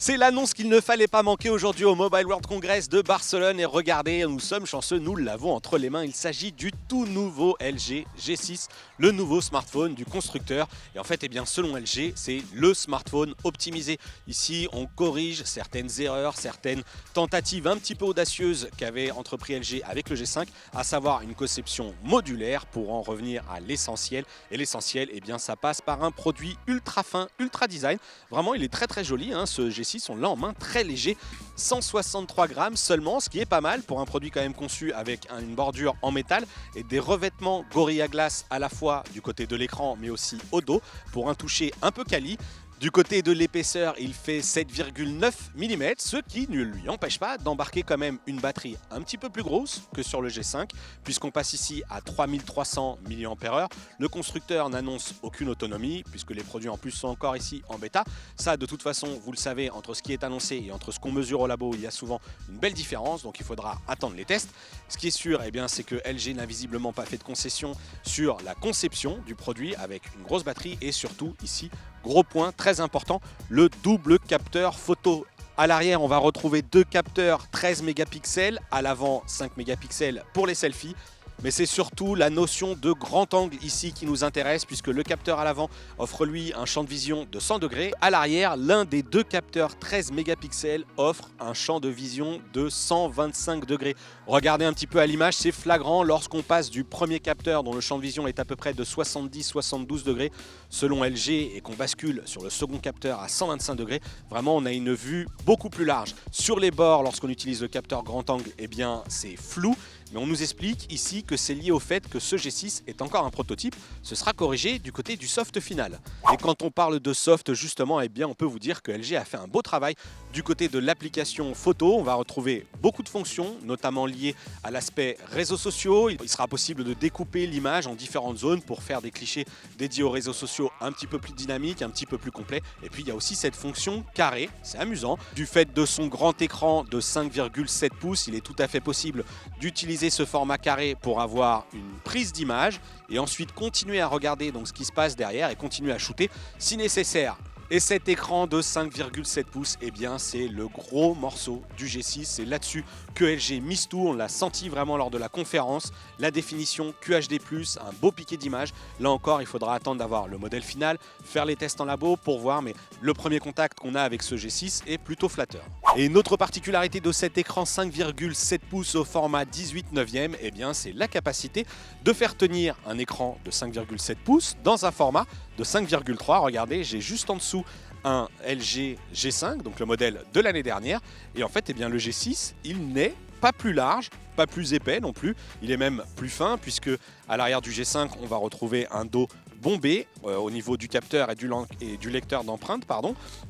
C'est l'annonce qu'il ne fallait pas manquer aujourd'hui au Mobile World Congress de Barcelone. Et regardez, nous sommes chanceux, nous l'avons entre les mains. Il s'agit du tout nouveau LG G6, le nouveau smartphone du constructeur. Et en fait, eh bien, selon LG, c'est le smartphone optimisé. Ici, on corrige certaines erreurs, certaines tentatives un petit peu audacieuses qu'avait entrepris LG avec le G5, à savoir une conception modulaire pour en revenir à l'essentiel. Et l'essentiel, eh bien, ça passe par un produit ultra fin, ultra design. Vraiment, il est très très joli, hein, ce G6. On l'a en main, très léger, 163 grammes seulement, ce qui est pas mal pour un produit quand même conçu avec une bordure en métal et des revêtements Gorilla Glass à la fois du côté de l'écran mais aussi au dos pour un toucher un peu quali. Du côté de l'épaisseur, il fait 7,9 mm, ce qui ne lui empêche pas d'embarquer quand même une batterie un petit peu plus grosse que sur le G5, puisqu'on passe ici à 3300 mAh. Le constructeur n'annonce aucune autonomie, puisque les produits en plus sont encore ici en bêta. Ça, de toute façon, vous le savez, entre ce qui est annoncé et entre ce qu'on mesure au labo, il y a souvent une belle différence, donc il faudra attendre les tests. Ce qui est sûr, eh bien, c'est que LG n'a visiblement pas fait de concession sur la conception du produit avec une grosse batterie et surtout ici, gros point très important, le double capteur photo. À l'arrière, on va retrouver deux capteurs 13 mégapixels, à l'avant 5 mégapixels pour les selfies. Mais c'est surtout la notion de grand angle ici qui nous intéresse, puisque le capteur à l'avant offre lui un champ de vision de 100 degrés. À l'arrière, l'un des deux capteurs 13 mégapixels offre un champ de vision de 125 degrés. Regardez un petit peu à l'image, c'est flagrant lorsqu'on passe du premier capteur dont le champ de vision est à peu près de 70-72 degrés selon LG et qu'on bascule sur le second capteur à 125 degrés. Vraiment, on a une vue beaucoup plus large. Sur les bords, lorsqu'on utilise le capteur grand angle, eh bien, c'est flou. Mais on nous explique ici que c'est lié au fait que ce G6 est encore un prototype. Ce sera corrigé du côté du soft final. Et quand on parle de soft, justement, eh bien, on peut vous dire que LG a fait un beau travail du côté de l'application photo. On va retrouver beaucoup de fonctions, notamment liées à l'aspect réseaux sociaux. Il sera possible de découper l'image en différentes zones pour faire des clichés dédiés aux réseaux sociaux un petit peu plus dynamiques, un petit peu plus complets. Et puis, il y a aussi cette fonction carré. C'est amusant. Du fait de son grand écran de 5,7 pouces, il est tout à fait possible d'utiliser ce format carré pour avoir une prise d'image et ensuite continuer à regarder donc ce qui se passe derrière et continuer à shooter si nécessaire. Et cet écran de 5,7 pouces, eh bien c'est le gros morceau du G6. C'est là-dessus que LG mise tout. On l'a senti vraiment lors de la conférence. La définition QHD+, un beau piqué d'image. Là encore, il faudra attendre d'avoir le modèle final, faire les tests en labo pour voir. Mais le premier contact qu'on a avec ce G6 est plutôt flatteur. Et une autre particularité de cet écran 5,7 pouces au format 18/9, eh bien c'est la capacité de faire tenir un écran de 5,7 pouces dans un format de 5,3. Regardez, j'ai juste en dessous un LG G5, donc le modèle de l'année dernière. Et en fait, eh bien, le G6, il n'est pas plus large, pas plus épais non plus. Il est même plus fin, puisque à l'arrière du G5, on va retrouver un dos bombé au niveau du capteur et du lecteur d'empreintes,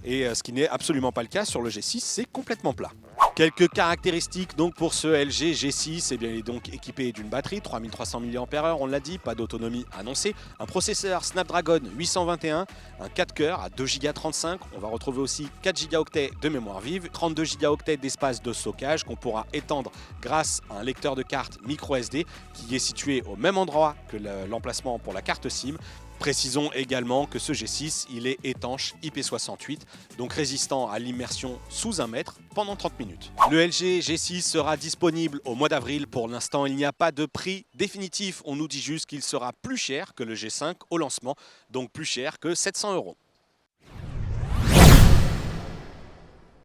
et ce qui n'est absolument pas le cas sur le G6, c'est complètement plat. Quelques caractéristiques donc pour ce LG G6, eh bien, il est donc équipé d'une batterie 3300 mAh, on l'a dit, pas d'autonomie annoncée, un processeur Snapdragon 821, un 4 cœurs à 2 Go 35, on va retrouver aussi 4 Go de mémoire vive, 32 Go d'espace de stockage qu'on pourra étendre grâce à un lecteur de carte micro SD qui est situé au même endroit que l'emplacement pour la carte SIM. Précisons également que ce G6, il est étanche IP68, donc résistant à l'immersion sous 1 mètre pendant 30 minutes. Le LG G6 sera disponible au mois d'avril. Pour l'instant, il n'y a pas de prix définitif. On nous dit juste qu'il sera plus cher que le G5 au lancement, donc plus cher que 700 €.